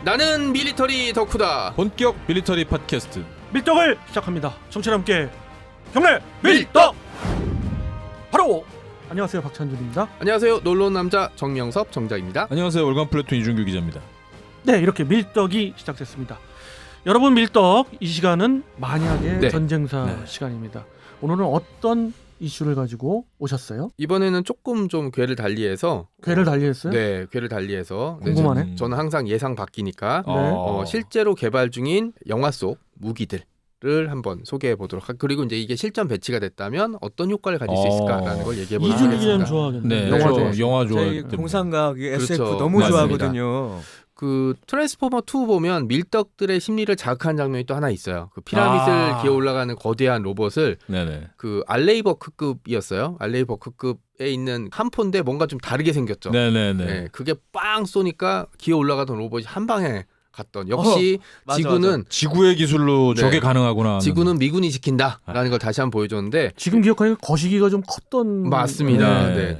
나는 밀리터리 덕후다. 본격 밀리터리 팟캐스트 밀떡을 시작합니다. 청취자 함께 경례 밀떡. 바로 안녕하세요, 박찬준입니다. 안녕하세요, 놀러온 남자 정명섭 정자입니다. 안녕하세요, 월간 플래툰 이준규 기자입니다. 네, 이렇게 밀떡이 시작됐습니다. 여러분, 밀떡 이 시간은 만약의 네. 전쟁사 시간입니다. 오늘은 어떤 이슈를 가지고 오셨어요? 이번에는 조금 좀 궤를 달리해서 궤를 달리했어요? 네, 궤를 달리해서 궁금하네. 저는 항상 예상 바뀌니까 네. 실제로 개발 중인 영화 속 무기들을 한번 소개해 보도록 하고, 그리고 이제 이게 실전 배치가 됐다면 어떤 효과를 가질 수 있을까라는 걸 얘기해 보도록 이준기 기자는 하겠습니다. 좋아하겠네. 네, 영화 저 좋아하시죠? 영화 저희 좋아하기 때문에. 공상과학 SF 그렇죠. 너무 맞습니다. 좋아하거든요. 그 트랜스포머 2 보면 밀떡들의 심리를 자극한 장면이 또 하나 있어요. 그 피라밋을 기어 올라가는 거대한 로봇을 네네. 그 알레이버크급이었어요. 알레이버크급에 있는 함포인데 뭔가 좀 다르게 생겼죠. 네네네. 네, 그게 빵 쏘니까 기어 올라가던 로봇이 한 방에 갔던. 역시 맞아, 지구는 지구의 기술로 네. 저게 가능하구나. 지구는 미군이 지킨다라는 걸 다시 한번 보여줬는데 지금 기억하니까 거시기가 좀 컸던. 맞습니다. 네. 네.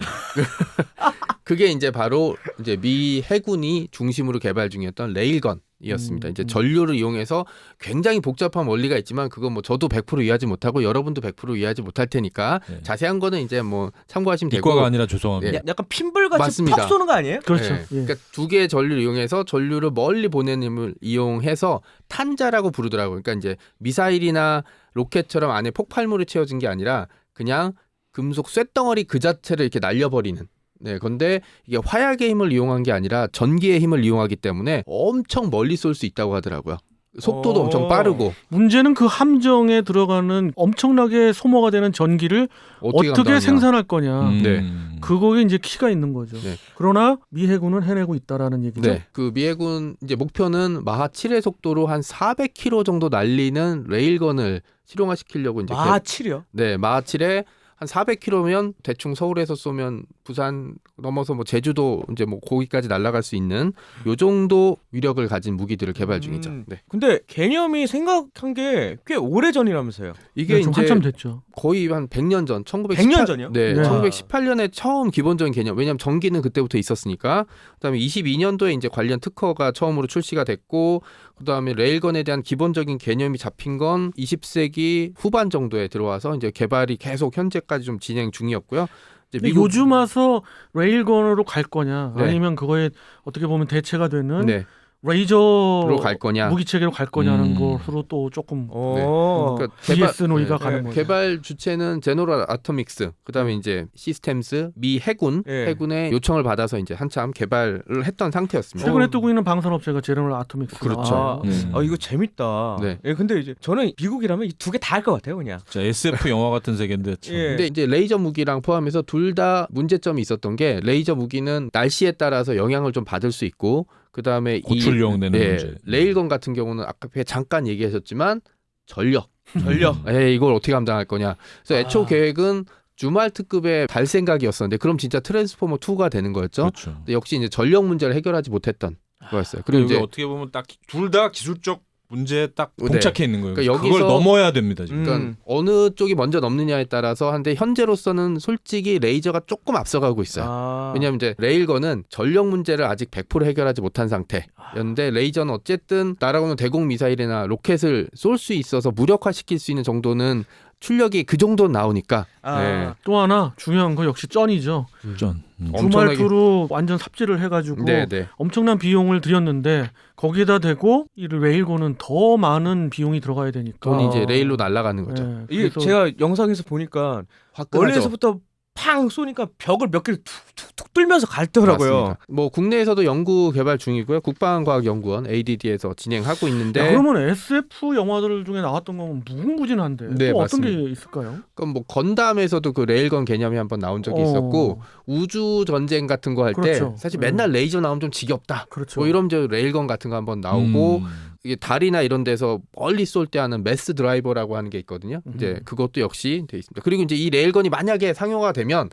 그게 이제 바로 이제 미 해군이 중심으로 개발 중이었던 레일건이었습니다. 이제 전류를 이용해서 굉장히 복잡한 원리가 있지만 그건 뭐 저도 100% 이해하지 못하고 여러분도 100% 이해하지 못할 테니까 네. 자세한 거는 이제 뭐 참고하시면 되고. 이과가 아니라 죄송합니다. 네. 약간 핀불같이 맞습니다. 턱 쏘는 거 아니에요? 그렇죠. 네. 예. 그러니까 두 개의 전류를 이용해서 전류를 멀리 보내는 힘을 이용해서 탄자라고 부르더라고요. 그러니까 이제 미사일이나 로켓처럼 안에 폭발물이 채워진 게 아니라 그냥 금속 쇳덩어리 그 자체를 이렇게 날려버리는. 네, 근데 이게 화약의 힘을 이용한 게 아니라 전기의 힘을 이용하기 때문에 엄청 멀리 쏠 수 있다고 하더라고요. 속도도 엄청 빠르고. 문제는 그 함정에 들어가는 엄청나게 소모가 되는 전기를 어떻게 감당하냐. 생산할 거냐. 네. 그거에 이제 키가 있는 거죠. 네. 그러나 미 해군은 해내고 있다라는 얘기죠. 네, 그 미 해군 이제 목표는 마하 7의 속도로 한 400km 정도 날리는 레일건을 실용화시키려고 이제 아, 7이요? 네, 마하 7에 한 400km면 대충 서울에서 쏘면 부산 넘어서 뭐 제주도 이제 뭐 거기까지 날아갈 수 있는 요 정도 위력을 가진 무기들을 개발 중이죠. 네. 근데 개념이 생각한 게 꽤 오래 전이라면서요. 이게 네, 좀 이제 한참 됐죠. 거의 한 100년 전, 100년 전이요? 네, 네. 1918년에 처음 기본적인 개념. 왜냐하면 전기는 그때부터 있었으니까. 그다음에 22년도에 이제 관련 특허가 처음으로 출시가 됐고, 그다음에 레일건에 대한 기본적인 개념이 잡힌 건 20세기 후반 정도에 들어와서 이제 개발이 계속 현재까지 좀 진행 중이었고요. 이제 근데 요즘 와서 레일건으로 갈 거냐, 네. 아니면 그거에 어떻게 보면 대체가 되는 네, 레이저로 갈 거냐. 무기 체계로 갈 거냐는 것으로 또 조금 그러니까 VS 논의가 네, 가는 거죠. 개발 주체는 제너럴 아토믹스, 그다음에 이제 시스템스, 미 해군, 네. 해군의 요청을 받아서 이제 한참 개발을 했던 상태였습니다. 최근에 뜨고 있는 방산업체가 제너럴 아토믹스. 그렇죠. 이거 재밌다. 네. 예, 근데 이제 저는 미국이라면 이 두 개 다 할 것 같아요, 그냥. 자, SF 영화 같은 세계인데 참. 예. 근데 이제 레이저 무기랑 포함해서 둘 다 문제점이 있었던 게, 레이저 무기는 날씨에 따라서 영향을 좀 받을 수 있고, 그다음에 고출용 되는 문제. 레일건 같은 경우는 아까 잠깐 얘기하셨지만 전력. 전력. 이걸 어떻게 감당할 거냐. 그래서 애초 계획은 주말 특급의 달 생각이었었는데, 그럼 진짜 트랜스포머 2가 되는 거였죠. 그렇죠. 근데 역시 이제 전력 문제를 해결하지 못했던 거였어요. 그리고 그리고 이제 어떻게 보면 딱 둘 다 기술적 문제에 딱 네. 봉착해 있는 거예요. 그러니까 그걸 여기서- 넘어야 됩니다 지금. 그러니까 어느 쪽이 먼저 넘느냐에 따라서 한데, 현재로서는 솔직히 레이저가 조금 앞서가고 있어요. 아. 왜냐하면 이제 레일건은 전력 문제를 아직 100% 해결하지 못한 상태였는데, 레이저는 어쨌든 날아오는 대공 미사일이나 로켓을 쏠 수 있어서 무력화시킬 수 있는 정도는 출력이 그 정도 나오니까. 아. 네. 또 하나 중요한 거 역시 쩐이죠. 전. 엄청나게- 주말투로 완전 삽질을 해가지고 네. 엄청난 비용을 들였는데, 거기에다 대고 이 레일건은 더 많은 비용이 들어가야 되니까 돈이 이제 레일로 날아가는 거죠. 네, 이게 그래서 제가 영상에서 보니까 화끈하죠. 멀리에서부터 팡 쏘니까 벽을 몇 개를 툭툭툭 뚫면서 갈더라고요. 맞습니다. 뭐 국내에서도 연구 개발 중이고요. 국방과학연구원 ADD에서 진행하고 있는데, 야, 그러면 SF 영화들 중에 나왔던 건 무궁무진한데 네, 또 어떤 맞습니다. 게 있을까요? 그럼 뭐 건담에서도 그 레일건 개념이 한번 나온 적이 있었고, 우주 전쟁 같은 거 할 때 그렇죠. 사실 네. 맨날 레이저 나오면 좀 지겹다. 그렇죠. 뭐 이러면 저 레일건 같은 거 한번 나오고, 이게 달이나 이런 데서 멀리 쏠 때 하는 매스 드라이버라고 하는 게 있거든요. 이제 그것도 역시 돼 있습니다. 그리고 이제 이 레일건이 만약에 상용화가 되면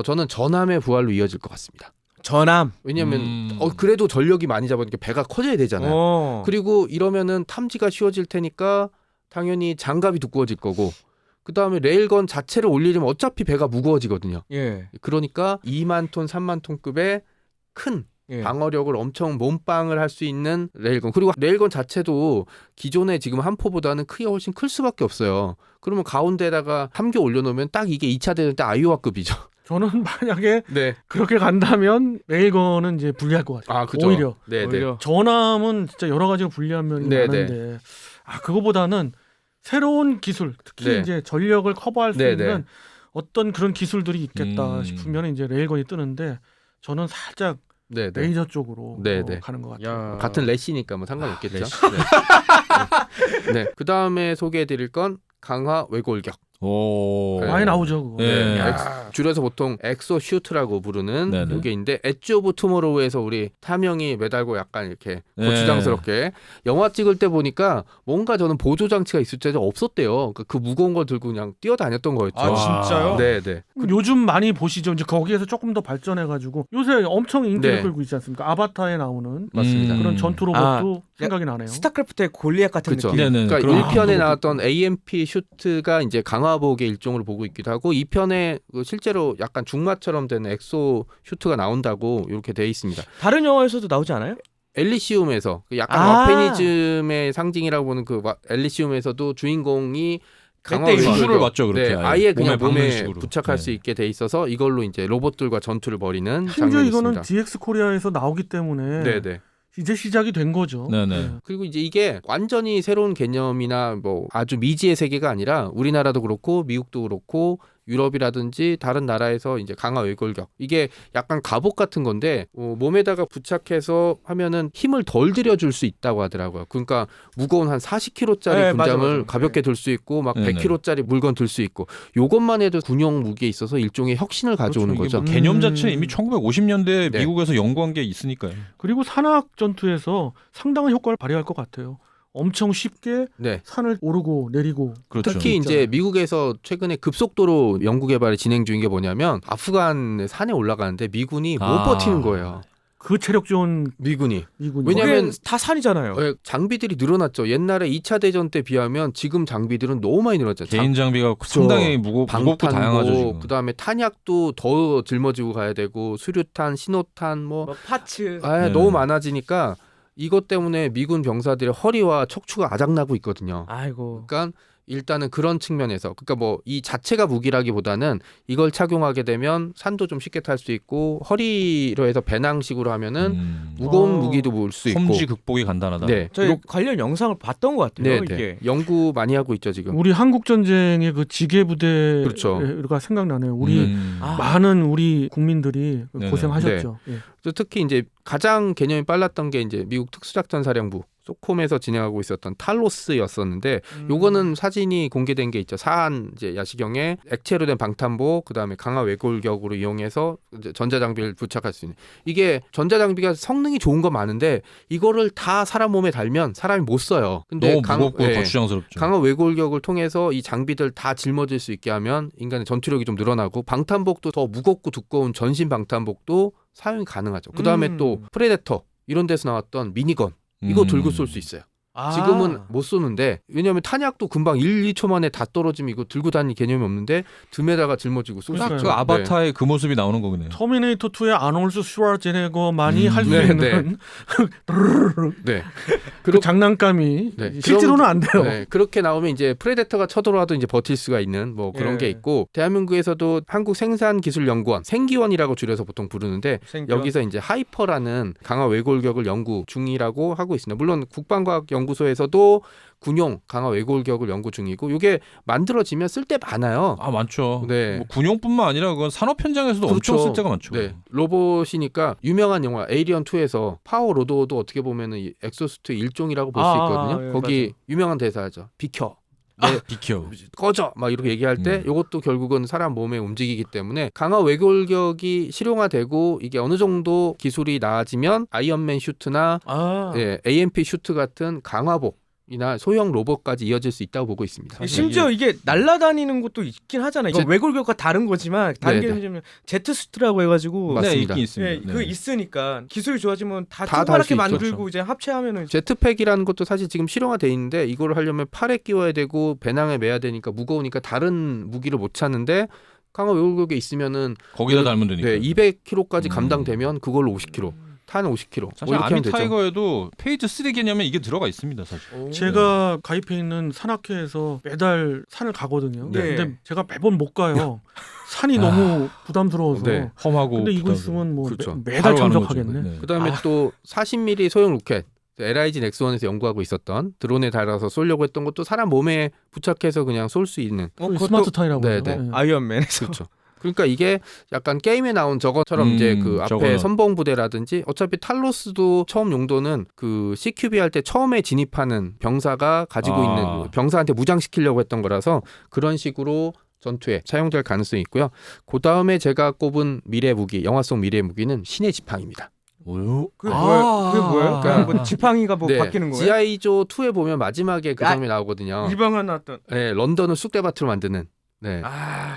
저는 전함의 부활로 이어질 것 같습니다. 전함. 왜냐하면 그래도 전력이 많이 잡으니까 배가 커져야 되잖아요. 그리고 이러면은 탐지가 쉬워질 테니까 당연히 장갑이 두꺼워질 거고, 그 다음에 레일건 자체를 올리려면 어차피 배가 무거워지거든요. 예. 그러니까 2만 톤, 3만 톤급의 큰 예. 방어력을 엄청 몸빵을 할 수 있는 레일건. 그리고 레일건 자체도 기존의 지금 한포보다는 크기가 훨씬 클 수밖에 없어요. 그러면 가운데다가 3교 올려놓으면 딱 이게 2차 대전 때 아이오와급이죠. 저는 만약에 네. 그렇게 간다면 레일건은 이제 불리할 것 같아요. 아, 그죠. 오히려. 네, 네. 오히려. 전함은 진짜 여러 가지가 불리한 면이 네, 많은데 그거보다는 새로운 기술, 특히 네. 이제 전력을 커버할 수 네, 있는 어떤 그런 기술들이 있겠다 싶으면 이제 레일건이 뜨는데 저는 살짝 네, 네. 레이저 쪽으로 네, 네. 가는 것 같아요. 야. 같은 래시니까 뭐 상관없겠죠. 네. 그 다음에 소개해드릴 건 강화 외골격. 오. 네. 많이 나오죠 그거. 네. 야. 줄여서 보통 엑소슈트라고 부르는 네네. 이게 있는데 엣지 오브 투모로우에서 우리 타명이 매달고 약간 이렇게 네. 고추장스럽게 영화 찍을 때 보니까 뭔가 저는 보조 장치가 있을 때 없었대요. 그 무거운 걸 들고 그냥 뛰어다녔던 거였죠. 아, 진짜요? 네, 네. 그럼 요즘 많이 보시죠. 이제 거기에서 조금 더 발전해가지고 요새 엄청 인기를 네. 끌고 있지 않습니까? 아바타에 나오는 맞습니다. 그런 전투 로봇도 생각이 나네요. 스타크래프트의 골리앗 같은 그렇죠. 느낌. 네네. 그러니까 그런 1편에 로봇도 나왔던 AMP 슈트가 이제 강화복의 일종으로 보고 있기도 하고 2편에 실제로 약간 중마처럼 되는 엑소 슈트가 나온다고 이렇게 돼 있습니다. 다른 영화에서도 나오지 않아요? 엘리시움에서 약간 아. 와페니즘의 상징이라고 보는 그 엘리시움에서도 주인공이 강화 멧돼지. 외골격, 수술을 맞죠, 그렇게 네, 아예. 아예 그냥 몸에 박는 몸에 식으로. 부착할 네. 수 있게 돼 있어서 이걸로 이제 로봇들과 전투를 벌이는 심지어 장면이 이거는 있습니다. DX 코리아에서 나오기 때문에 네네. 이제 시작이 된 거죠. 네네. 그리고 이제 이게 완전히 새로운 개념이나 뭐 아주 미지의 세계가 아니라 우리나라도 그렇고 미국도 그렇고 유럽이라든지 다른 나라에서 이제 강화 외골격 이게 약간 갑옷 같은 건데 몸에다가 부착해서 하면은 힘을 덜 들여줄 수 있다고 하더라고요. 그러니까 무거운 한 40kg짜리 네, 군장을 맞아, 맞아. 가볍게 들 수 있고 막 네네. 100kg짜리 물건 들 수 있고 요것만 해도 군용 무기에 있어서 일종의 혁신을 가져오는 그렇죠. 거죠. 이게 뭐 개념 자체는 이미 1950년대 네. 미국에서 연구한 게 있으니까요. 그리고 산악 전투에서 상당한 효과를 발휘할 것 같아요. 엄청 쉽게 네. 산을 오르고 내리고 그렇죠. 특히 이제 있잖아요. 미국에서 최근에 급속도로 연구 개발이 진행 중인 게 뭐냐면 아프간 산에 올라가는데 미군이 못 아. 버티는 거예요. 그 체력 좋은 미군이. 미군이 왜냐면 거기엔 다 산이잖아요. 장비들이 늘어났죠. 옛날에 2차 대전 때 비하면 지금 장비들은 너무 많이 늘었죠. 개인 장비가 상당히 무겁고 다양하죠. 지금. 그다음에 탄약도 더 짊어지고 가야 되고 수류탄, 신호탄 뭐 뭐 파츠. 네. 너무 많아지니까 이것 때문에 미군 병사들의 허리와 척추가 아작나고 있거든요. 아이고. 그러니까 일단은 그런 측면에서 그러니까 뭐 이 자체가 무기라기보다는 이걸 착용하게 되면 산도 좀 쉽게 탈 수 있고 허리로 해서 배낭식으로 하면은 무거운 무기도 몰 수 있고 험지 극복이 간단하다. 네. 저희 관련 영상을 봤던 것 같아요. 네, 이게. 네. 연구 많이 하고 있죠, 지금. 우리 한국 전쟁의 그 지게 부대가 그렇죠. 생각나네요. 우리 아. 많은 우리 국민들이 네네. 고생하셨죠. 예. 또 특히 이제 가장 개념이 빨랐던 게 이제 미국 특수작전사령부 소콤에서 진행하고 있었던 탈로스였었는데 요거는 사진이 공개된 게 있죠. 사한 이제 야시경에 액체로 된 방탄복 그다음에 강화 외골격으로 이용해서 이제 전자장비를 부착할 수 있는 이게 전자장비가 성능이 좋은 건 많은데 이거를 다 사람 몸에 달면 사람이 못 써요. 근데 너무 무겁고 거추장스럽죠. 강화 외골격을 통해서 이 장비들 다 짊어질 수 있게 하면 인간의 전투력이 좀 늘어나고 방탄복도 더 무겁고 두꺼운 전신 방탄복도 사용이 가능하죠. 그다음에 또 프레데터 이런 데서 나왔던 미니건 이거 들고 쏠 수 있어요. 아. 지금은 못 쏘는데 왜냐하면 탄약도 금방 1, 2초 만에 다 떨어지면 이거 들고 다닐 개념이 없는데 등에다가 짊어지고 쏠 수 그러니까요. 있죠. 그 아바타의 그 모습이 나오는 거네요. 터미네이터 2의 아놀드 슈왈제네거만이 할 수 네, 있는 네. 그 장난감이 네. 실제로는 안 돼요. 네, 그렇게 나오면 이제 프레데터가 쳐들어와도 이제 버틸 수가 있는 뭐 그런 예. 게 있고 대한민국에서도 한국생산기술연구원 생기원이라고 줄여서 보통 부르는데 생기원? 여기서 이제 하이퍼라는 강화 외골격을 연구 중이라고 하고 있습니다. 물론 국방과학연구소에서도 군용 강화 외골격을 연구 중이고 이게 만들어지면 쓸 때 많아요. 아 많죠. 네. 뭐 군용뿐만 아니라 그건 산업 현장에서도 엄청 그렇죠. 쓸 때가 많죠. 네, 로봇이니까 유명한 영화 에이리언 2에서 파워 로더도 어떻게 보면은 이 엑소수트 일종이라고 볼 수 있거든요. 예, 거기 맞아요. 유명한 대사죠. 비켜. 비켜. 꺼져 막 이렇게 얘기할 때 이것도 결국은 사람 몸에 움직이기 때문에 강화 외골격이 실용화되고 이게 어느 정도 기술이 나아지면 아이언맨 슈트나 아. 예, AMP 슈트 같은 강화복이나 소형 로봇까지 이어질 수 있다고 보고 있습니다. 심지어 이게 날아다니는 것도 있긴 하잖아요. 이거 외골격과 다른 거지만 다른 네, 게 뭐냐면 제트수트라고 해가지고 맞- 네, 맞습니다. 있긴 있습니다. 예, 네. 그 있으니까 기술이 좋아지면 다 다 조그맣게 달수 있죠. 만들고 이제 합체하면은 제트팩이라는 것도 사실 지금 실용화돼 있는데 이걸 하려면 팔에 끼워야 되고 배낭에 매야 되니까 무거우니까 다른 무기를 못 차는데 강화 외골격에 있으면은 거기다 달면 되니까. 네, 200kg까지 감당되면 그걸로 50kg. 탄 50kg. 사실 뭐 이렇게 아미 하면 되죠. 타이거에도 페이즈 3 개념에 이게 들어가 있습니다, 사실. 제가 가입해 있는 산악회에서 매달 산을 가거든요. 네. 근데 제가 매번 못 가요. 산이 너무 부담스러워서. 네. 험하고. 근데 이거 부담스러워. 있으면 뭐 그렇죠. 매달 바로 가는 참석하겠네. 거죠. 네. 그다음에 또 40mm 소형 로켓. LIG 넥스원에서 연구하고 있었던 드론에 달아서 쏘려고 했던 것도 사람 몸에 부착해서 그냥 쏠 수 있는. 스마트 타이라고. 네, 해요. 네. 아이언맨에서 그렇죠. 그러니까 이게 약간 게임에 나온 저것처럼 이제 그 앞에 저거는. 선봉 부대라든지 어차피 탈로스도 처음 용도는 그 CQB 할 때 처음에 진입하는 병사가 가지고 있는 병사한테 무장시키려고 했던 거라서 그런 식으로 전투에 사용될 가능성이 있고요. 그 다음에 제가 꼽은 미래 무기, 영화 속 미래 무기는 신의 지팡이입니다. 뭐요? 그게 뭐예요? 그게 뭐예요? 그냥 뭐 지팡이가 뭐 네, 바뀌는 거예요? G.I.조 2에 보면 마지막에 그 아, 장면이 나오거든요. 일방한 나왔던. 네, 런던을 쑥대밭으로 만드는. 네.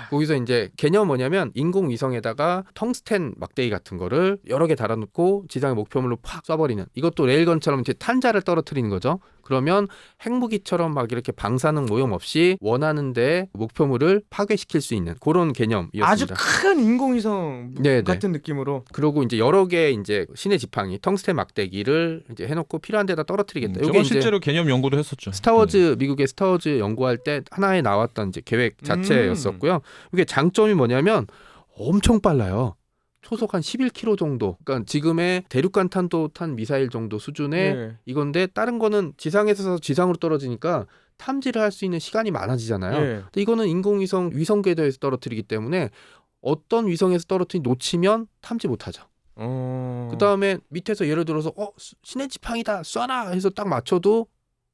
거기서 이제 개념 뭐냐면 인공위성에다가 텅스텐 막대기 같은 거를 여러 개 달아놓고 지상의 목표물로 팍 쏴버리는, 이것도 레일건처럼 이제 탄자를 떨어뜨리는 거죠. 그러면 핵무기처럼 막 이렇게 방사능 오염 없이 원하는데 목표물을 파괴시킬 수 있는 그런 개념이었습니다. 아주 큰 인공위성 네, 같은 느낌으로. 그리고 이제 여러 개 이제 신의 지팡이, 텅스텐 막대기를 이제 해놓고 필요한 데다 떨어뜨리겠다. 저건 실제로 개념 연구도 했었죠. 스타워즈 미국의 스타워즈 연구할 때 하나에 나왔던 이제 계획 자체였었고요. 이게 장점이 뭐냐면 엄청 빨라요. 초속 한 11km 정도. 그러니까 지금의 대륙간 탄도탄 미사일 정도 수준의 네. 이건데 다른 거는 지상에서 지상으로 떨어지니까 탐지를 할 수 있는 시간이 많아지잖아요. 네. 근데 이거는 인공위성 위성 궤도에서 떨어뜨리기 때문에 어떤 위성에서 떨어뜨리 놓치면 탐지 못하죠. 그 다음에 밑에서 예를 들어서 신의 지팡이다 쏴라 해서 딱 맞춰도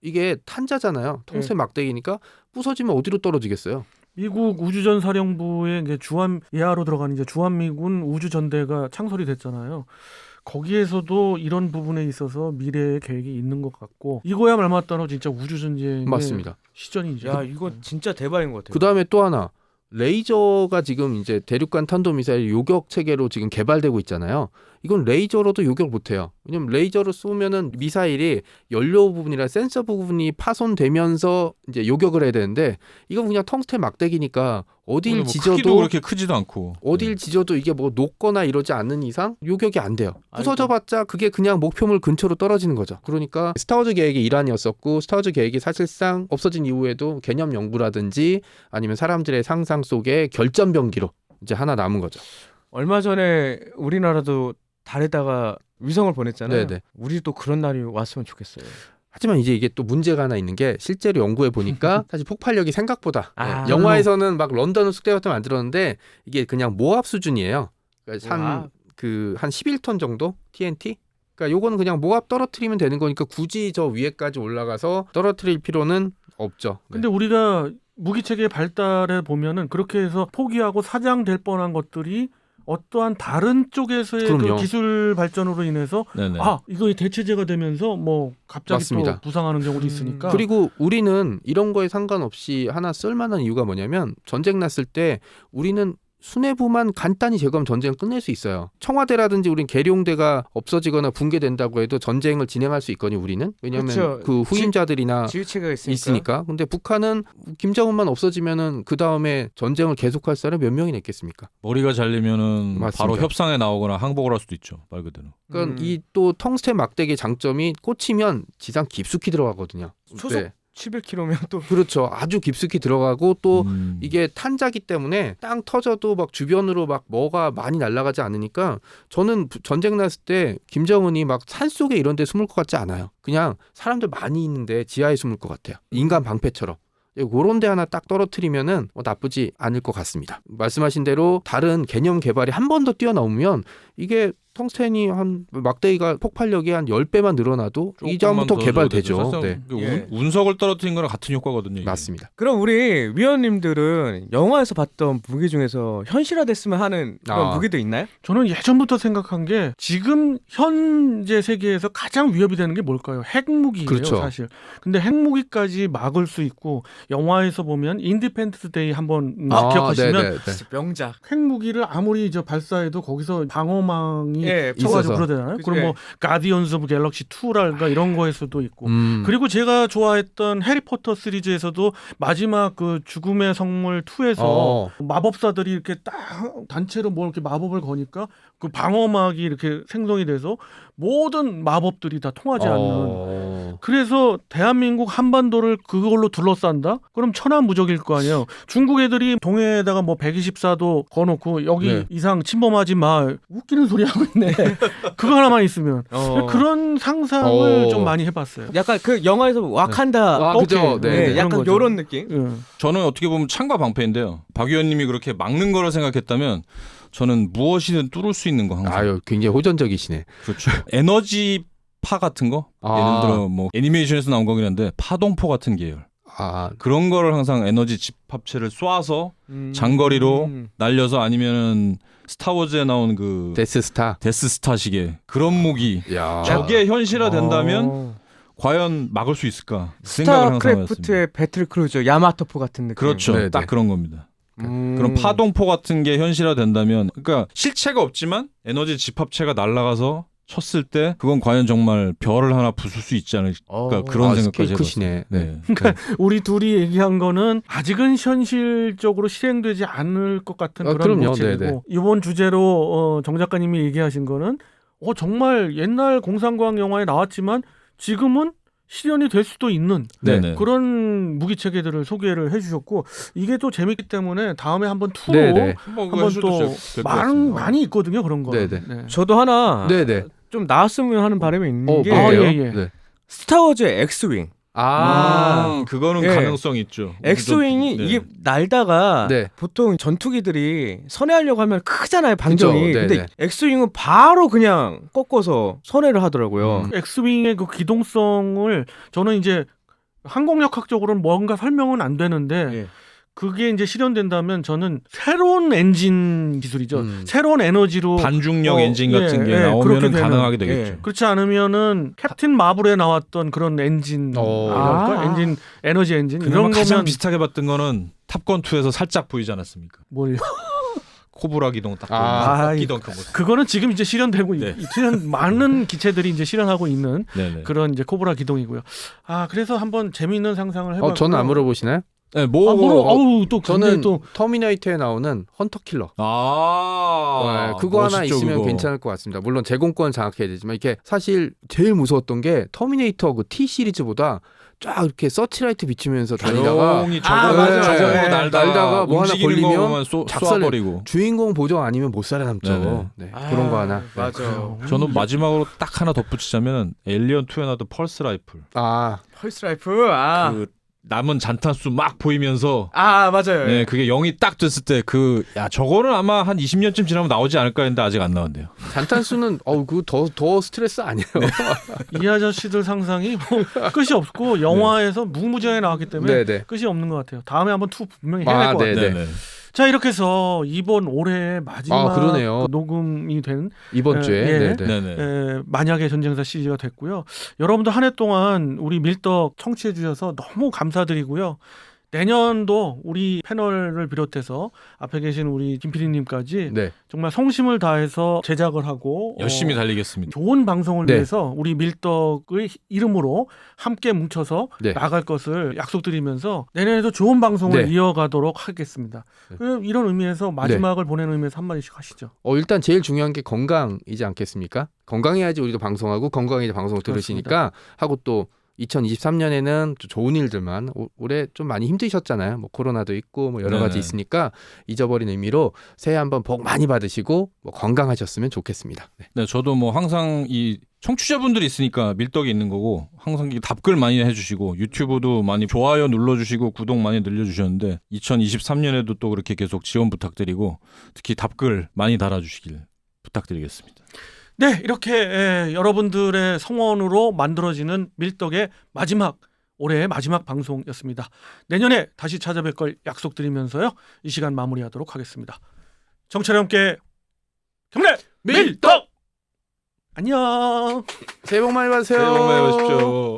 이게 탄자잖아요. 텅스텐 막대기니까 부서지면 어디로 떨어지겠어요. 미국 우주전 사령부의 이제 주한 예하로 들어가는 이제 주한미군 우주전대가 창설이 됐잖아요. 거기에서도 이런 부분에 있어서 미래의 계획이 있는 것 같고 이거야 말맞다로 진짜 우주전쟁의 맞습니다. 시전이죠. 야, 이거 진짜 대박인 것 같아요. 그 다음에 또 하나, 레이저가 지금 이제 대륙간 탄도미사일 요격 체계로 지금 개발되고 있잖아요. 이건 레이저로도 요격 못해요. 왜냐면 레이저로 쏘면은 미사일이 연료 부분이나 센서 부분이 파손되면서 이제 요격을 해야 되는데 이건 그냥 텅스텐 막대기니까 어딜 뭐 크기도 지져도 그렇게 크지도 않고. 어딜 지져도 이게 뭐 녹거나 이러지 않는 이상 요격이 안 돼요. 부서져봤자 그게 그냥 목표물 근처로 떨어지는 거죠. 그러니까 스타워즈 계획의 일환이었었고 스타워즈 계획이 사실상 없어진 이후에도 개념 연구라든지 아니면 사람들의 상상 속에 결전병기로 이제 하나 남은 거죠. 얼마 전에 우리나라도 달에다가 위성을 보냈잖아요. 네네. 우리도 그런 날이 왔으면 좋겠어요. 하지만 이제 이게 또 문제가 하나 있는 게 실제로 연구해 보니까 사실 폭발력이 생각보다 영화에서는 막 런던을 쑥대밭을 만들었는데 이게 그냥 모압 수준이에요. 그러니까 한 11톤 정도 TNT. 그러니까 요거는 그냥 모압 떨어뜨리면 되는 거니까 굳이 저 위에까지 올라가서 떨어뜨릴 필요는 없죠. 네. 근데 우리가 무기 체계 발달에 보면은 그렇게 해서 포기하고 사장될 뻔한 것들이 어떠한 다른 쪽에서의 그 기술 발전으로 인해서 네네. 이거 대체제가 되면서 뭐 갑자기 맞습니다. 또 부상하는 경우도 있으니까. 그리고 우리는 이런 거에 상관없이 하나 쓸만한 이유가 뭐냐면 전쟁 났을 때 우리는 수뇌부만 간단히 제거하면 전쟁을 끝낼 수 있어요. 청와대라든지 우린 계룡대가 없어지거나 붕괴된다고 해도 전쟁을 진행할 수 있거든요. 우리는. 왜냐하면 그렇죠. 그 후임자들이나 지휘체가 있으니까. 근데 북한은 김정은만 없어지면은 그 다음에 전쟁을 계속할 사람이 몇 명이나 있겠습니까? 머리가 잘리면은 맞습니다. 바로 협상에 나오거나 항복을 할 수도 있죠. 말 그대로. 그러니까 이 또 텅스텐 막대기의 장점이 꽂히면 지상 깊숙이 들어가거든요. 초속 11km면 또 그렇죠. 아주 깊숙이 들어가고 또 이게 탄자기 때문에 땅 터져도 막 주변으로 막 뭐가 많이 날아가지 않으니까 저는 전쟁 났을 때 김정은이 막 산속에 이런 데 숨을 것 같지 않아요. 그냥 사람들 많이 있는데 지하에 숨을 것 같아요. 인간 방패처럼. 그런 데 하나 딱 떨어뜨리면은 나쁘지 않을 것 같습니다. 말씀하신 대로 다른 개념 개발이 한 번 더 뛰어넘으면 이게 텅스텐이 한 막대기가 폭발력이 한 10배만 늘어나도 이전부터 개발되죠. 네. 운석을 떨어뜨린 거랑 같은 효과거든요. 이게. 맞습니다. 그럼 우리 위원님들은 영화에서 봤던 무기 중에서 현실화됐으면 하는 그런 무기도 있나요? 저는 예전부터 생각한 게 지금 현재 세계에서 가장 위협이 되는 게 뭘까요? 핵무기예요. 그렇죠. 사실. 근데 핵무기까지 막을 수 있고 영화에서 보면 인디펜던스 데이 한번 기억하시면 네네네. 명작. 핵무기를 아무리 발사해도 거기서 방어망이 예, 쳐가지고 있어서. 그러잖아요. 그죠, 그럼 뭐 예. 가디언즈 오브 갤럭시 2랄가 이런 거에서도 있고. 그리고 제가 좋아했던 해리포터 시리즈에서도 마지막 그 죽음의 성물 2에서 마법사들이 이렇게 딱 단체로 뭐 이렇게 마법을 거니까 그 방어막이 이렇게 생성이 돼서 모든 마법들이 다 통하지 않는. 그래서 대한민국 한반도를 그걸로 둘러싼다? 그럼 천하무적일 거 아니에요. 중국 애들이 동해에다가 뭐 124도 거놓고 여기 네. 이상 침범하지 마. 웃기는 소리 하고 있네. 그거 하나만 있으면. 그런 상상을 좀 많이 해봤어요. 약간 그 영화에서 와칸다. 그죠. 네, 네. 약간 그런 거죠. 요런 느낌. 예. 저는 어떻게 보면 창과 방패인데요. 박 의원님이 그렇게 막는 거를 생각했다면 저는 무엇이든 뚫을 수 있는 거 항상. 아유, 굉장히 호전적이시네. 그렇죠. 에너지파 같은 거. 예를 들어 뭐 애니메이션에서 나온 거긴 한데 파동포 같은 계열. 그런 거를 항상 에너지 집합체를 쏴서 장거리로 날려서 아니면은 스타워즈에 나온 그 데스스타식의 그런 무기. 야. 저게 현실화 된다면 과연 막을 수 있을까? 그 생각을 항상 해봤습니다. 스타크래프트의 배틀 크루저 야마토포 같은 느낌. 그렇죠. 네네. 딱 그런 겁니다. 그런 파동포 같은 게 현실화 된다면, 그러니까 실체가 없지만 에너지 집합체가 날아가서 쳤을 때 그건 과연 정말 별을 하나 부술 수 있지 않을까 그런 생각까지 크시네. 네. 그러니까 우리 둘이 얘기한 거는 아직은 현실적으로 실행되지 않을 것 같은 그런 그럼요. 모습이고 네네. 이번 주제로 정 작가님이 얘기하신 거는 정말 옛날 공상과학 영화에 나왔지만 지금은 실현이 될 수도 있는 네네. 그런 무기 체계들을 소개를 해주셨고 이게 또 재밌기 때문에 다음에 한번 투로 네네. 한번 또 많이 있거든요 그런 거. 네네. 네. 저도 하나 네네. 좀 나왔으면 하는 바람이 있는 게 뭐예요? 예. 네. 스타워즈의 엑스윙. 그거는 예. 가능성이 있죠. 엑스윙이 네. 이게 날다가 네. 보통 전투기들이 선회하려고 하면 크잖아요 방정이. 그죠. 근데 네네. 엑스윙은 바로 그냥 꺾어서 선회를 하더라고요. 엑스윙의 그 기동성을 저는 이제 항공역학적으로는 뭔가 설명은 안 되는데 예. 그게 이제 실현된다면 저는 새로운 엔진 기술이죠. 새로운 에너지로 반중력 엔진 같은 게 그렇게 나오면 되는. 가능하게 되겠죠. 예. 그렇지 않으면은 캡틴 마블에 나왔던 그런 엔진, 엔진 에너지 엔진 그나마 이런 가장 거면 비슷하게 봤던 거는 탑건 2에서 살짝 보이지 않았습니까? 뭘요? 코브라 기동 딱 꺾이던 그 모습. 그거는 지금 이제 실현되고 네. 많은 기체들이 이제 실현하고 있는 네네. 그런 이제 코브라 기동이고요. 그래서 한번 재미있는 상상을 해봤고. 저는 안 물어보시나요? 네, 또 저는 또 터미네이터에 나오는 헌터 킬러. 그거 멋있죠, 하나 있으면 그거. 괜찮을 것 같습니다. 물론 제공권 장악해야 되지만 이게 사실 제일 무서웠던 게 터미네이터 그 T 시리즈보다 쫙 이렇게 서치라이트 비치면서 달리다가 조용히 맞아요. 저거 네. 날다가 뭐 하나 움직이는 거 걸리면 보면 작살내. 쏴버리고. 주인공 보정 아니면 못 살아남죠. 네네. 네, 그런 거 하나. 맞아. 저는 마지막으로 딱 하나 덧붙이자면 에일리언 2에 나왔던 펄스 라이플. 펄스 라이프. 그 남은 잔탄수 막 보이면서 맞아요. 네, 그게 0이 딱 됐을 때 저거는 아마 한 20년쯤 지나면 나오지 않을까 했는데 아직 안 나왔네요. 잔탄수는 그거 더 스트레스 아니에요. 이 아저씨들 상상이 뭐 끝이 없고 영화에서 무궁무진하게 나왔기 때문에 네네. 끝이 없는 것 같아요. 다음에 한번 투 분명히 해낼 것 같아요. 네네. 자 이렇게 해서 이번 올해 마지막 그러네요. 녹음이 된 이번 주에. 예. 네네. 네네. 만약의 전쟁사 시리즈가 됐고요. 여러분도 한 해 동안 우리 밀떡 청취해 주셔서 너무 감사드리고요. 내년도 우리 패널을 비롯해서 앞에 계신 우리 김 PD님까지 네. 정말 성심을 다해서 제작을 하고 열심히 달리겠습니다. 좋은 방송을 네. 위해서 우리 밀떡의 이름으로 함께 뭉쳐서 네. 나갈 것을 약속드리면서 내년에도 좋은 방송을 네. 이어가도록 하겠습니다. 그럼 이런 의미에서 마지막을 보내는 의미에서 한마디씩 하시죠. 일단 제일 중요한 게 건강이지 않겠습니까? 건강해야지 우리도 방송하고 건강해야 방송을 들으시니까 하고 또 2023년에는 좋은 일들만 올해 좀 많이 힘드셨잖아요. 뭐 코로나도 있고 뭐 여러 가지 네네. 있으니까 잊어버린 의미로 새해 한번 복 많이 받으시고 뭐 건강하셨으면 좋겠습니다. 네. 네, 저도 뭐 항상 이 청취자분들이 있으니까 밀떡이 있는 거고 항상 답글 많이 해주시고 유튜브도 많이 좋아요 눌러주시고 구독 많이 늘려주셨는데 2023년에도 또 그렇게 계속 지원 부탁드리고 특히 답글 많이 달아주시길 부탁드리겠습니다. 네, 이렇게 여러분들의 성원으로 만들어지는 밀떡의 올해의 마지막 방송이었습니다. 내년에 다시 찾아뵐 걸 약속드리면서요. 이 시간 마무리하도록 하겠습니다. 정철이 함께 경례 밀떡! 안녕. 새해 복 많이 받으세요. 새해 복 많이 받으십시오.